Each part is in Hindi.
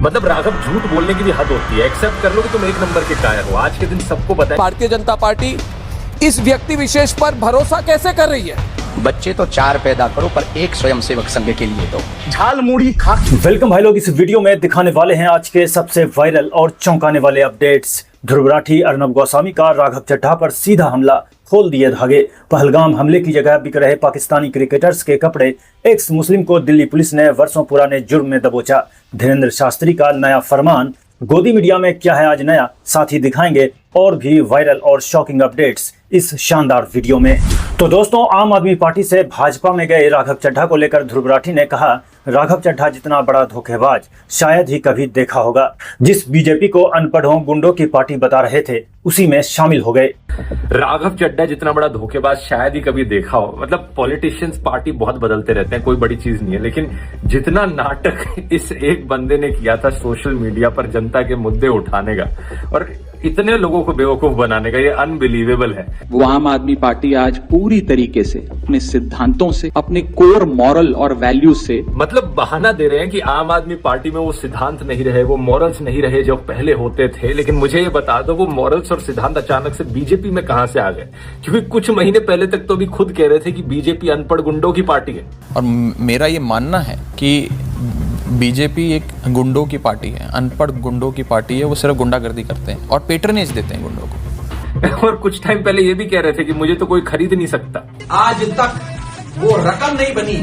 मतलब राघव, झूठ बोलने की भी हद होती है। एक्सेप्ट कर लो कि तुम एक नंबर के कायर हो। आज के दिन सबको पता है भारतीय जनता पार्टी इस व्यक्ति विशेष पर भरोसा कैसे कर रही है। बच्चे तो 4 पैदा करो, पर एक स्वयंसेवक संघ के लिए तो झाल मूड़ी खा। वेलकम भाई लोग, इस वीडियो में दिखाने वाले हैं आज के सबसे वायरल और चौंकाने वाले अपडेट्स। ध्रुव राठी, अर्नब गोस्वामी का राघव चड्ढा पर सीधा हमला, खोल दिए धागे। पहलगाम हमले की जगह बिक रहे पाकिस्तानी क्रिकेटर्स के कपड़े। एक्स मुस्लिम को दिल्ली पुलिस ने वर्षों पुराने जुर्म में दबोचा। धीरेन्द्र शास्त्री का नया फरमान। गोदी मीडिया में क्या है आज नया, साथ ही दिखाएंगे और भी वायरल और शॉकिंग अपडेट्स इस शानदार वीडियो में। तो दोस्तों, आम आदमी पार्टी से भाजपा में गए राघव चड्ढा को लेकर ध्रुव राठी ने कहा, राघव चड्ढा जितना बड़ा धोखेबाज शायद ही कभी देखा होगा। जिस बीजेपी को अनपढ़ों गुंडों की पार्टी बता रहे थे, उसी में शामिल हो गए। राघव चड्ढा जितना बड़ा धोखेबाज शायद ही कभी देखा हो। मतलब पॉलिटिशियंस पार्टी बहुत बदलते रहते हैं, कोई बड़ी चीज नहीं है, लेकिन जितना नाटक इस एक बंदे ने किया था सोशल मीडिया पर जनता के मुद्दे उठाने का और इतने लोगों को बेवकूफ बनाने का, ये अनबिलीवेबल है। वो आम आदमी पार्टी आज पूरी तरीके से अपने सिद्धांतों से, अपने कोर मॉरल और वैल्यूज से, मतलब बहाना दे रहे हैं कि आम आदमी पार्टी में वो सिद्धांत नहीं रहे, वो मॉरल्स नहीं रहे जो पहले होते थे। लेकिन मुझे ये बता दो, वो मॉरल्स और सिद्धांत अचानक से बीजेपी में कहां से आ गए? क्योंकि कुछ महीने पहले तक तो भी खुद कह रहे थे कि बीजेपी अनपढ़ गुंडों की पार्टी है। और मेरा ये मानना है कि बीजेपी एक गुंडों की पार्टी है, अनपढ़ गुंडों की पार्टी है। वो सिर्फ गुंडागर्दी करते हैं और पेट्रनेज देते हैं गुंडों को। और कुछ टाइम पहले ये भी कह रहे थे कि मुझे तो कोई खरीद नहीं सकता। आज तक वो रकम नहीं बनी,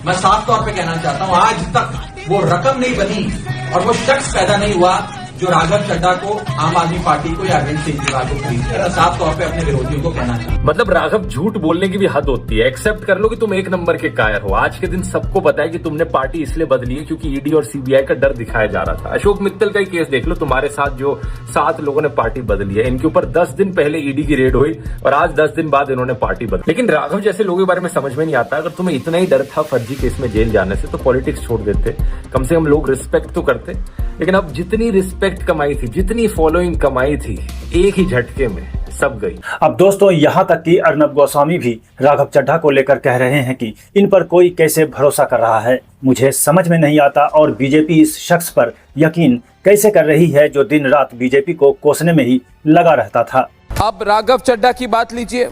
मैं साफ तौर पे कहना चाहता हूं, आज तक वो रकम नहीं बनी और वो शख्स पैदा नहीं हुआ जो राघव चड्ढा को, आम आदमी पार्टी को या अरविंद केजरीवाल को खरीद। साफ तौर पे अपने विरोधियों को कहना चाहता हूं। मतलब राघव, झूठ बोलने की भी हद होती है। एक्सेप्ट कर लो कि तुम एक नंबर के कायर हो। आज के दिन सबको पता है कि तुमने पार्टी इसलिए बदली है क्योंकि ईडी और सीबीआई का डर दिखाया जा रहा था। अशोक मित्तल का ही केस देख लो, तुम्हारे साथ जो 7 लोगों ने पार्टी बदली है, इनके ऊपर 10 दिन पहले ईडी की रेड हुई और आज 10 दिन बाद इन्होंने पार्टी बदली। लेकिन राघव जैसे लोगों के बारे में समझ में नहीं आता। अगर तुम्हें इतना ही डर था फर्जी केस में जेल जाने से, तो पॉलिटिक्स छोड़ देते, कम से कम लोग रिस्पेक्ट तो करते। लेकिन अब जितनी रिस्पेक्ट कमाई थी, जितनी फॉलोइंग कमाई थी, एक ही झटके में सब गई। अब दोस्तों, यहाँ तक कि अर्नब गोस्वामी भी राघव चड्ढा को लेकर कह रहे हैं कि इन पर कोई कैसे भरोसा कर रहा है, मुझे समझ में नहीं आता। और बीजेपी इस शख्स पर यकीन कैसे कर रही है जो दिन रात बीजेपी को कोसने में ही लगा रहता था। अब राघव चड्ढा की बात लीजिए,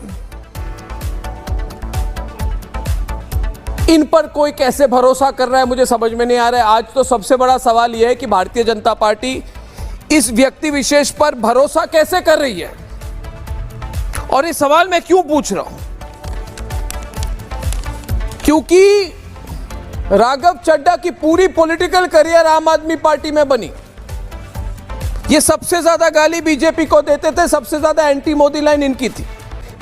इन पर कोई कैसे भरोसा कर रहा है, मुझे समझ में नहीं आ रहा है। आज तो सबसे बड़ा सवाल यह है कि भारतीय जनता पार्टी इस व्यक्ति विशेष पर भरोसा कैसे कर रही है। और ये सवाल मैं क्यों पूछ रहा हूं? क्योंकि राघव चड्ढा की पूरी पॉलिटिकल करियर आम आदमी पार्टी में बनी। ये सबसे ज्यादा गाली बीजेपी को देते थे, सबसे ज्यादा एंटी मोदी लाइन इनकी थी।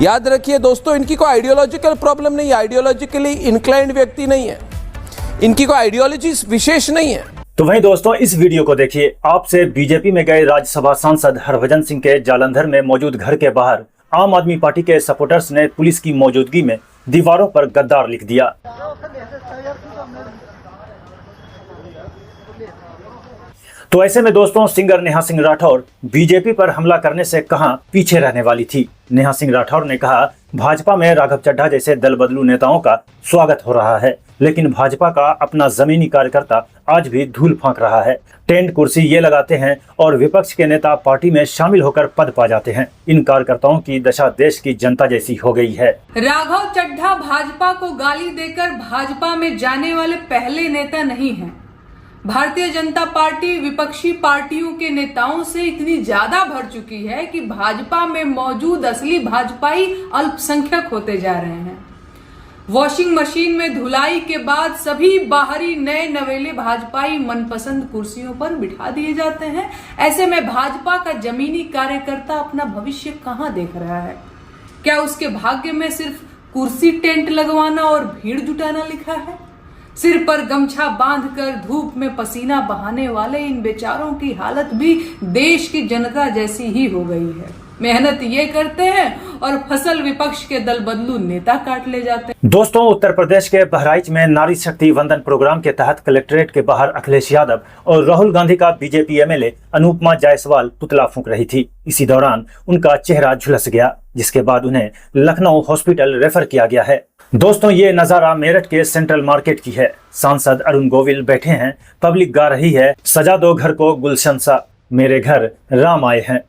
याद रखिए दोस्तों, इनकी कोई आइडियोलॉजिकल प्रॉब्लम नहीं है, आइडियोलॉजिकली इंक्लाइंड व्यक्ति नहीं है, इनकी कोई आइडियोलॉजी विशेष नहीं है। तो वहीं दोस्तों, इस वीडियो को देखिए। आपसे बीजेपी में गए राज्यसभा सांसद हरभजन सिंह के जालंधर में मौजूद घर के बाहर आम आदमी पार्टी के सपोर्टर्स ने पुलिस की मौजूदगी में दीवारों पर गद्दार लिख दिया। तो ऐसे में दोस्तों, सिंगर नेहा सिंह राठौर बीजेपी पर हमला करने से कहां पीछे रहने वाली थी। नेहा सिंह राठौर ने कहा, भाजपा में राघव चड्ढा जैसे दल बदलू नेताओं का स्वागत हो रहा है, लेकिन भाजपा का अपना जमीनी कार्यकर्ता आज भी धूल फांक रहा है। टेंट कुर्सी ये लगाते हैं और विपक्ष के नेता पार्टी में शामिल होकर पद पा जाते हैं। इन कार्यकर्ताओं की दशा देश की जनता जैसी हो गई है। राघव चड्ढा भाजपा को गाली देकर भाजपा में जाने वाले पहले नेता नहीं हैं। भारतीय जनता पार्टी विपक्षी पार्टियों के नेताओं से इतनी ज्यादा भर चुकी है कि भाजपा में मौजूद असली भाजपाई अल्पसंख्यक होते जा रहे हैं। वॉशिंग मशीन में धुलाई के बाद सभी बाहरी नए नवेले भाजपाई मनपसंद कुर्सियों पर बिठा दिए जाते हैं। ऐसे में भाजपा का जमीनी कार्यकर्ता अपना भविष्य कहां देख रहा है? क्या उसके भाग्य में सिर्फ कुर्सी टेंट लगवाना और भीड़ जुटाना लिखा है? सिर पर गमछा बांधकर धूप में पसीना बहाने वाले इन बेचारों की हालत भी देश की जनता जैसी ही हो गई है। मेहनत ये करते हैं और फसल विपक्ष के दल बदलू नेता काट ले जाते हैं। दोस्तों, उत्तर प्रदेश के बहराइच में नारी शक्ति वंदन प्रोग्राम के तहत कलेक्ट्रेट के बाहर अखिलेश यादव और राहुल गांधी का बीजेपी एमएलए अनुपमा जायसवाल पुतला फूंक रही थी। इसी दौरान उनका चेहरा झुलस गया, जिसके बाद उन्हें लखनऊ हॉस्पिटल रेफर किया गया है। दोस्तों ये नजारा मेरठ के सेंट्रल मार्केट की है। सांसद अरुण गोविल बैठे हैं, पब्लिक गा रही है सजा दो घर को गुलशन सा, मेरे घर राम आए हैं।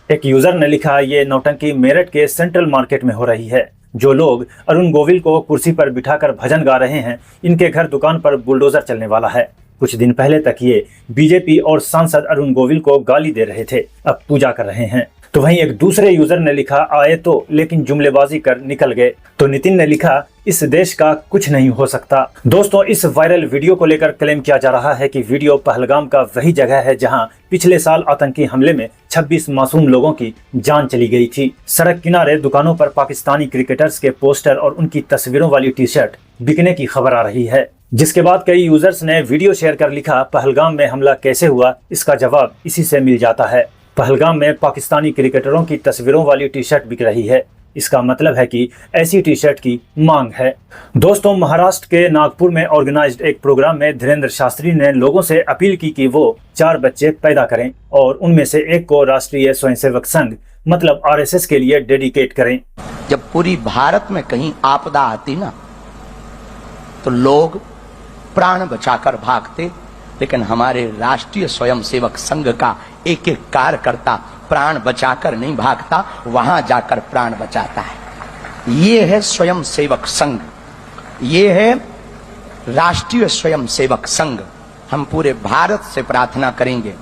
एक यूजर ने लिखा, ये नौटंकी मेरठ के सेंट्रल मार्केट में हो रही है। जो लोग अरुण गोविल को कुर्सी पर बिठाकर भजन गा रहे हैं, इनके घर दुकान पर बुलडोजर चलने वाला है। कुछ दिन पहले तक ये बीजेपी और सांसद अरुण गोविल को गाली दे रहे थे, अब पूजा कर रहे हैं। तो वहीं एक दूसरे यूजर ने लिखा, आए तो लेकिन जुमलेबाजी कर निकल गए। तो नितिन ने लिखा, इस देश का कुछ नहीं हो सकता। दोस्तों इस वायरल वीडियो को लेकर क्लेम किया जा रहा है कि वीडियो पहलगाम का वही जगह है जहां पिछले साल आतंकी हमले में 26 मासूम लोगों की जान चली गई थी। सड़क किनारे दुकानों पर पाकिस्तानी क्रिकेटर्स के पोस्टर और उनकी तस्वीरों वाली टी शर्ट बिकने की खबर आ रही है, जिसके बाद कई यूजर्स ने वीडियो शेयर कर लिखा, पहलगाम में हमला कैसे हुआ, इसका जवाब इसी से मिल जाता है। पहलगाम में पाकिस्तानी क्रिकेटरों की तस्वीरों वाली टी शर्ट बिक रही है, इसका मतलब है कि ऐसी टी शर्ट की मांग है। दोस्तों महाराष्ट्र के नागपुर में ऑर्गेनाइज्ड एक प्रोग्राम में धीरेन्द्र शास्त्री ने लोगों से अपील की कि वो 4 बच्चे पैदा करें और उनमें से एक को राष्ट्रीय स्वयंसेवक संघ मतलब RSS के लिए डेडिकेट करें। जब पूरी भारत में कहीं आपदा आती ना, तो लोग प्राण बचाकर भागते, लेकिन हमारे राष्ट्रीय स्वयंसेवक संघ का एक एक कार्यकर्ता प्राण बचाकर नहीं भागता, वहां जाकर प्राण बचाता है। ये है स्वयंसेवक संघ, ये है राष्ट्रीय स्वयंसेवक संघ। हम पूरे भारत से प्रार्थना करेंगे,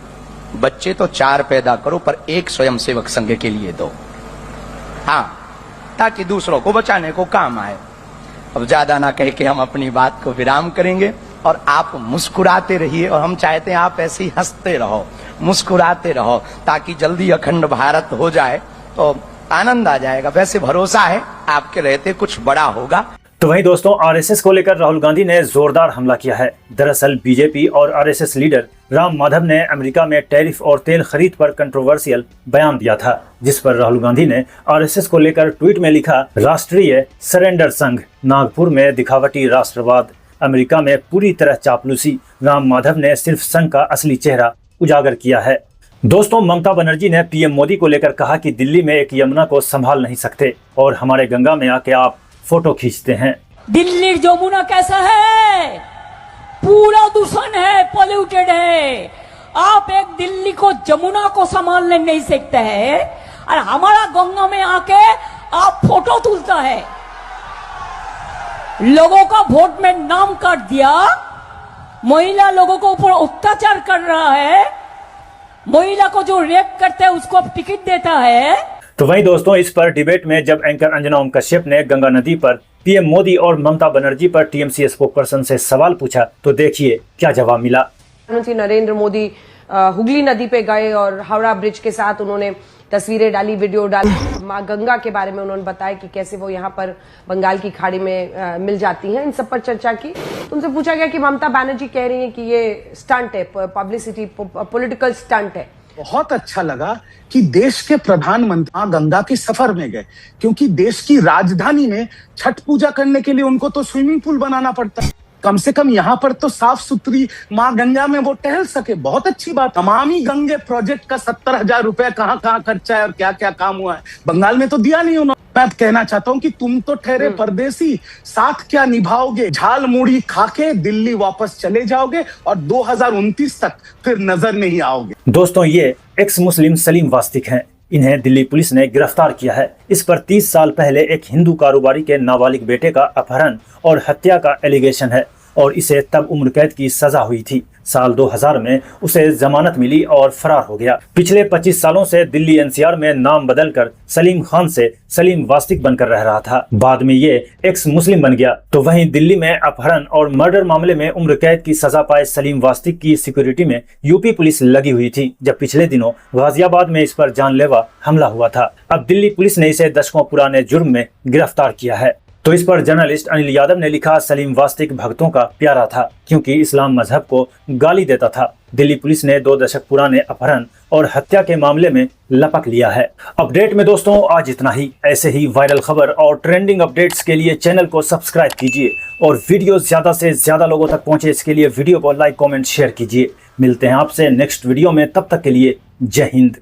बच्चे तो 4 पैदा करो पर एक स्वयंसेवक संघ के लिए दो, हाँ, ताकि दूसरों को बचाने को काम आए। अब ज्यादा ना कह के हम अपनी बात को विराम करेंगे और आप मुस्कुराते रहिए, और हम चाहते हैं आप ऐसे ही हंसते रहो, मुस्कुराते रहो, ताकि जल्दी अखंड भारत हो जाए तो आनंद आ जाएगा। वैसे भरोसा है आपके रहते कुछ बड़ा होगा। तो वहीं दोस्तों RSS को लेकर राहुल गांधी ने जोरदार हमला किया है। दरअसल बीजेपी और RSS लीडर राम माधव ने अमेरिका में टैरिफ और तेल खरीद पर कंट्रोवर्शियल बयान दिया था, जिस पर राहुल गांधी ने RSS को लेकर ट्वीट में लिखा, राष्ट्रीय सरेंडर संघ, नागपुर में दिखावटी राष्ट्रवाद, अमेरिका में पूरी तरह चापलूसी। राम माधव ने सिर्फ संघ का असली चेहरा उजागर किया है। दोस्तों ममता बनर्जी ने PM मोदी को लेकर कहा कि दिल्ली में एक यमुना को संभाल नहीं सकते और हमारे गंगा में आके आप फोटो खींचते हैं। दिल्ली जमुना कैसा है, पूरा दूषण है, पॉल्यूटेड है। आप एक दिल्ली को जमुना को संभालने नहीं सकते हैं और हमारा गंगा में आके आप फोटो तुलता है। लोगों का वोट में नाम काट दिया, महिला लोगों को ऊपर अत्याचार कर रहा है, महिला को जो रेप करते हैं उसको टिकट देता है। तो वहीं दोस्तों इस पर डिबेट में जब एंकर अंजना ओम कश्यप ने गंगा नदी पर PM मोदी और ममता बनर्जी पर TMC स्पोकपर्सन से सवाल पूछा, तो देखिए क्या जवाब मिला। प्रधानमंत्री नरेंद्र मोदी हुगली नदी पे गए और हावड़ा ब्रिज के साथ उन्होंने तस्वीरें डाली, वीडियो डाली, माँ गंगा के बारे में उन्होंने बताया कि कैसे वो यहाँ पर बंगाल की खाड़ी में मिल जाती हैं। इन सब पर चर्चा की। उनसे पूछा गया कि ममता बनर्जी कह रही हैं कि ये स्टंट है, पब्लिसिटी, पॉलिटिकल स्टंट है। बहुत अच्छा लगा कि देश के प्रधानमंत्री गंगा के सफर में गए, क्योंकि देश की राजधानी में छठ पूजा करने के लिए उनको तो स्विमिंग पूल बनाना पड़ता है। कम से कम यहाँ पर तो साफ सुथरी माँ गंगा में वो टहल सके। बहुत अच्छी बात। नमामि गंगे प्रोजेक्ट का 70,000 रुपया कहाँ कहाँ खर्चा है और क्या क्या काम हुआ है, बंगाल में तो दिया नहीं उन्होंने। मैं कहना चाहता हूँ कि तुम तो ठहरे परदेसी, साथ क्या निभाओगे? झाल मूढ़ी खाके दिल्ली वापस चले जाओगे और 2029 तक फिर नजर नहीं आओगे। दोस्तों ये एक्स मुस्लिम सलीम वास्तिक हैं। इन्हें दिल्ली पुलिस ने गिरफ्तार किया है। इस पर 30 साल पहले एक हिंदू कारोबारी के नाबालिग बेटे का अपहरण और हत्या का एलिगेशन है और इसे तब उम्र कैद की सजा हुई थी। साल 2000 में उसे जमानत मिली और फरार हो गया। पिछले 25 सालों से दिल्ली NCR में नाम बदलकर सलीम खान से सलीम वास्तिक बनकर रह रहा था। बाद में ये एक्स मुस्लिम बन गया। तो वहीं दिल्ली में अपहरण और मर्डर मामले में उम्र कैद की सजा पाए सलीम वास्तिक की सिक्योरिटी में यूपी पुलिस लगी हुई थी, जब पिछले दिनों गाजियाबाद में इस पर जानलेवा हमला हुआ था। अब दिल्ली पुलिस ने इसे दशकों पुराने जुर्म में गिरफ्तार किया है। तो इस पर जर्नलिस्ट अनिल यादव ने लिखा, सलीम वास्तिक भक्तों का प्यारा था क्योंकि इस्लाम मजहब को गाली देता था। दिल्ली पुलिस ने 2 दशक पुराने अपहरण और हत्या के मामले में लपक लिया है। अपडेट में दोस्तों आज इतना ही। ऐसे ही वायरल खबर और ट्रेंडिंग अपडेट्स के लिए चैनल को सब्सक्राइब कीजिए और वीडियो ज्यादा से ज्यादा लोगों तक पहुंचे इसके लिए वीडियो को लाइक, कमेंट, शेयर कीजिए। मिलते हैं आपसे नेक्स्ट वीडियो में, तब तक के लिए जय हिंद।